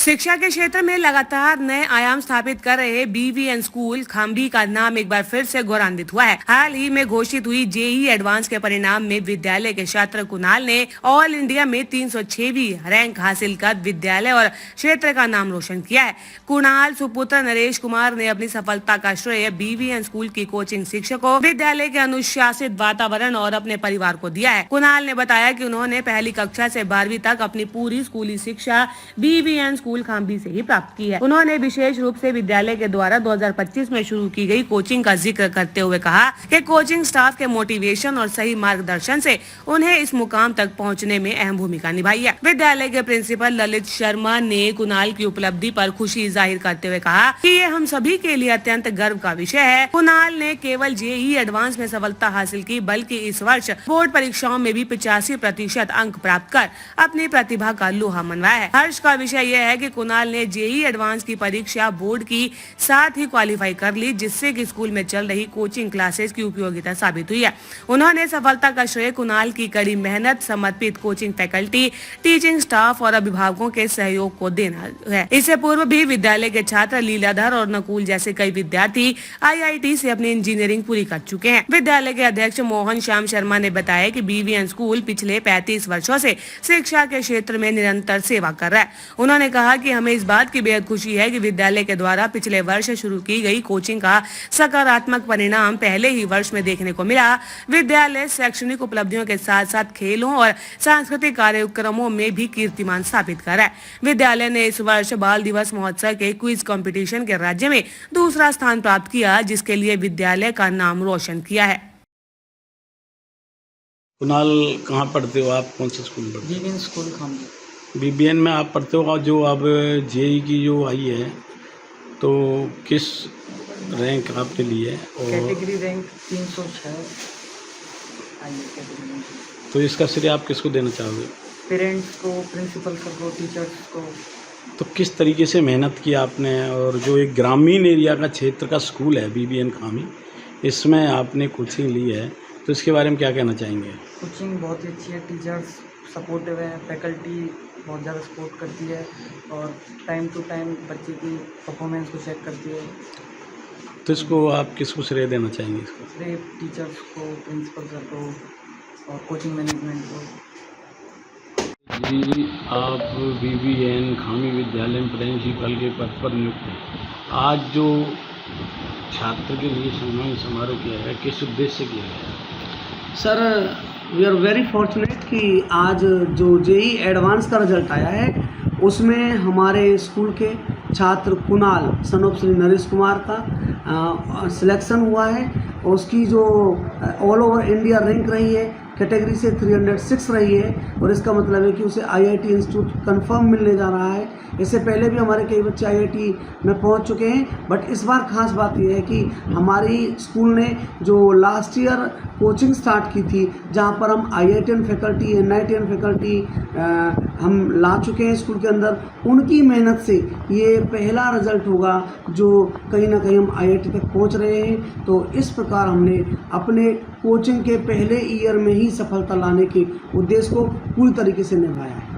शिक्षा के क्षेत्र में लगातार नए आयाम स्थापित कर रहे बीवीएन स्कूल खाम्भी का नाम एक बार फिर से गौरवान्वित हुआ है। हाल ही में घोषित हुई जेईई एडवांस के परिणाम में विद्यालय के छात्र कुणाल ने ऑल इंडिया में 306वीं रैंक हासिल कर विद्यालय और क्षेत्र का नाम रोशन किया है। कुणाल सुपुत्र नरेश कुमार ने अपनी सफलता का श्रेय बीवीएन स्कूल की कोचिंग शिक्षकों, विद्यालय के अनुशासित वातावरण और अपने परिवार को दिया है। कुणाल ने बताया कि उन्होंने पहली कक्षा से 12वीं तक अपनी पूरी स्कूली शिक्षा बीवीएन स्कूल खाम्भी से ही प्राप्त की है। उन्होंने विशेष रूप से विद्यालय के द्वारा 2025 में शुरू की गई कोचिंग का जिक्र करते हुए कहा कि कोचिंग स्टाफ के मोटिवेशन और सही मार्गदर्शन से उन्हें इस मुकाम तक पहुंचने में अहम भूमिका निभाई है। विद्यालय के प्रिंसिपल ललित शर्मा ने कुणाल की उपलब्धि पर खुशी जाहिर करते हुए कहा कि ये हम सभी के लिए अत्यंत गर्व का विषय है। कुणाल ने केवल जेईई एडवांस में सफलता हासिल की, बल्कि इस वर्ष बोर्ड परीक्षाओं में भी 85% अंक प्राप्त कर अपनी प्रतिभा का लोहा मनवाया है। हर्ष का विषय यह है कि कुणाल ने जेईई एडवांस की परीक्षा बोर्ड की साथ ही क्वालिफाई कर ली, जिससे कि स्कूल में चल रही कोचिंग क्लासेस की उपयोगिता साबित हुई है। उन्होंने सफलता का श्रेय कुणाल की कड़ी मेहनत, समर्पित कोचिंग फैकल्टी, टीचिंग स्टाफ और अभिभावकों के सहयोग को देना है। इससे पूर्व भी विद्यालय के छात्र लीलाधर और नकुल जैसे कई विद्यार्थी IIT से अपनी इंजीनियरिंग पूरी कर चुके हैं। विद्यालय के अध्यक्ष मोहन श्याम शर्मा ने बताया कि बीवीएन स्कूल पिछले 35 वर्षों से शिक्षा के क्षेत्र में निरंतर सेवा कर रहा है। उन्होंने कहा कि हमें इस बात की बेहद खुशी है कि विद्यालय के द्वारा पिछले वर्ष शुरू की गई कोचिंग का सकारात्मक परिणाम पहले ही वर्ष में देखने को मिला। विद्यालय शैक्षणिक उपलब्धियों के साथ साथ खेलों और सांस्कृतिक कार्यक्रमों में भी कीर्तिमान स्थापित कर रहा है। विद्यालय ने इस वर्ष बाल दिवस महोत्सव के क्विज कंपटीशन के राज्य में दूसरा स्थान प्राप्त किया, जिसके लिए विद्यालय का नाम रोशन किया है। कुणाल, कहाँ पढ़ते हो आप? कौन से स्कूल में पढ़ते हो? BVN school खाम्भी। बीबीएन में आप पढ़ते हो। जो अब जेईई की जो आई है, तो किस रैंक आपके लिए है? और कैटेगरी रैंक 306 आई है कैटेगरी। तो इसका श्रेय आप किसको देना चाहोगे? पेरेंट्स को, प्रिंसिपल सर को, टीचर्स को। तो किस तरीके से मेहनत की आपने, और जो एक ग्रामीण एरिया का क्षेत्र का स्कूल है बीबीएन खाम्भी, इसमें आपने कोचिंग ली है, तो इसके बारे में क्या कहना चाहेंगे? कोचिंग बहुत ही अच्छी है, टीचर्स सपोर्टिव है, फैकल्टी बहुत ज़्यादा सपोर्ट करती है और टाइम टू टाइम बच्चे की परफॉर्मेंस को चेक करती है। तो इसको आप किसको श्रेय देना चाहेंगे? इसको श्रेय टीचर्स को, प्रिंसिपल सर को और कोचिंग मैनेजमेंट को। जी, आप बीबीएन खाम्भी विद्यालय में प्रिंसिपल के पद पर नियुक्त हैं। आज जो छात्र के लिए सम्मान समारोह किया गया, किस उद्देश्य से किया गया? Sir, we are very fortunate कि आज जो जेईई एडवांस का रिजल्ट आया है, उसमें हमारे स्कूल के छात्र कुणाल सन ऑफ श्री नरेश कुमार का सिलेक्शन हुआ है। और उसकी जो ऑल ओवर इंडिया रैंक रही है कैटेगरी से 306 रही है, और इसका मतलब है कि उसे IIT इंस्टीट्यूट कंफर्म मिलने जा रहा है। इससे पहले भी हमारे कई बच्चे IIT में पहुंच चुके हैं, बट इस बार खास बात यह है कि हमारी स्कूल ने जो लास्ट ईयर कोचिंग स्टार्ट की थी, जहां पर हम IITian फैकल्टी, NITian फैकल्टी हम ला चुके हैं स्कूल के अंदर, उनकी मेहनत से ये पहला रिजल्ट होगा जो कहीं ना कहीं हम IIT तक पहुंच रहे हैं। तो इस प्रकार हमने अपने कोचिंग के पहले ईयर में ही सफलता लाने के उद्देश्य को पूरी तरीके से निभाया है।